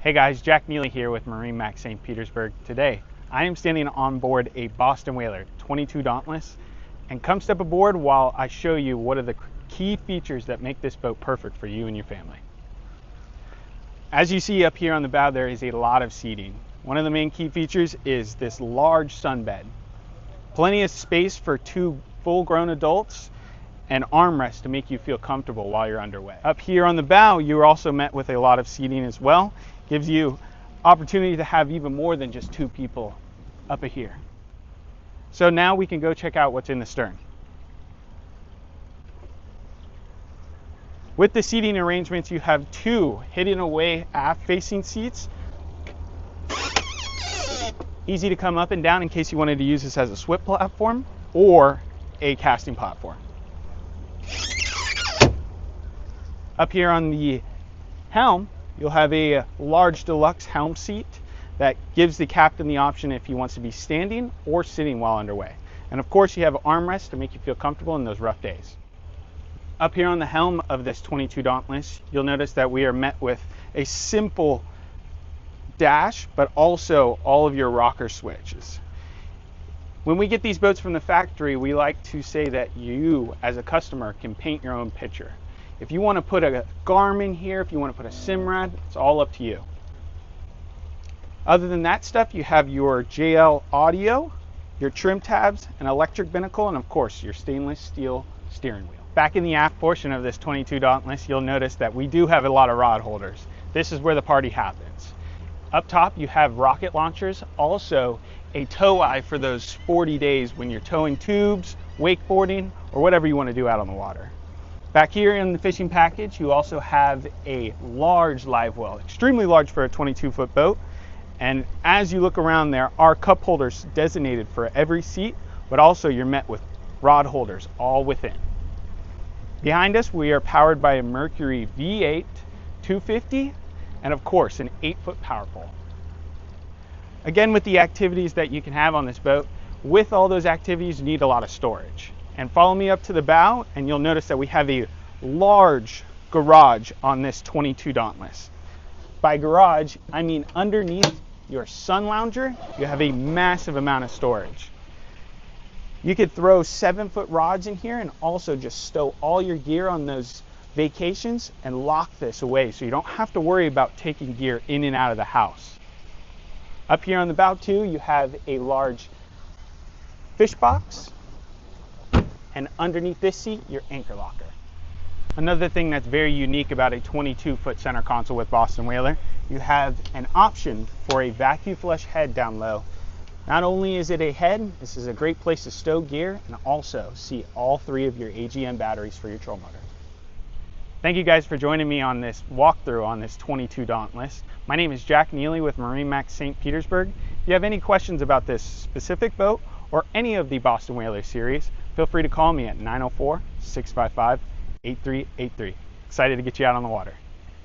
Hey guys, Jack Neely here with MarineMax St. Petersburg. Today, I am standing on board a Boston Whaler 22 Dauntless, and come step aboard while I show you what are the key features that make this boat perfect for you and your family. As you see up here on the bow, there is a lot of seating. One of the main key features is this large sunbed. Plenty of space for two full-grown adults and armrest to make you feel comfortable while you're underway. Up here on the bow, you're also met with a lot of seating as well. Gives you opportunity to have even more than just two people up here. So now we can go check out what's in the stern. With the seating arrangements, you have two hidden away aft facing seats. Easy to come up and down in case you wanted to use this as a SWIP platform or a casting platform. Up here on the helm, you'll have a large deluxe helm seat that gives the captain the option if he wants to be standing or sitting while underway. And of course, you have armrests to make you feel comfortable in those rough days. Up here on the helm of this 22 Dauntless, you'll notice that we are met with a simple dash, but also all of your rocker switches. When we get these boats from the factory, we like to say that you, as a customer, can paint your own picture. If you want to put a Garmin here, if you want to put a Simrad, it's all up to you. Other than that stuff, you have your JL audio, your trim tabs, an electric binnacle, and of course, your stainless steel steering wheel. Back in the aft portion of this 22 Dauntless, you'll notice that we do have a lot of rod holders. This is where the party happens. Up top, you have rocket launchers, also a tow eye for those sporty days when you're towing tubes, wakeboarding, or whatever you want to do out on the water. Back here in the fishing package, you also have a large live well, extremely large for a 22-foot boat. And as you look around, there are cup holders designated for every seat, but also you're met with rod holders all within. Behind us, we are powered by a Mercury V8 250, and of course, an 8-foot power pole. Again, with the activities that you can have on this boat, with all those activities, you need a lot of storage. And follow me up to the bow, and you'll notice that we have a large garage on this 22 Dauntless. By garage, I mean underneath your sun lounger, you have a massive amount of storage. You could throw 7-foot rods in here and also just stow all your gear on those vacations and lock this away so you don't have to worry about taking gear in and out of the house. Up here on the bow too, you have a large fish box, and underneath this seat, your anchor locker. Another thing that's very unique about a 22-foot center console with Boston Whaler, you have an option for a vacuum flush head down low. Not only is it a head, this is a great place to stow gear and also see all three of your AGM batteries for your troll motor. Thank you guys for joining me on this walkthrough on this 22 Dauntless. My name is Jack Neely with MarineMax St. Petersburg. If you have any questions about this specific boat or any of the Boston Whaler series, feel free to call me at 904-655-8383. Excited to get you out on the water.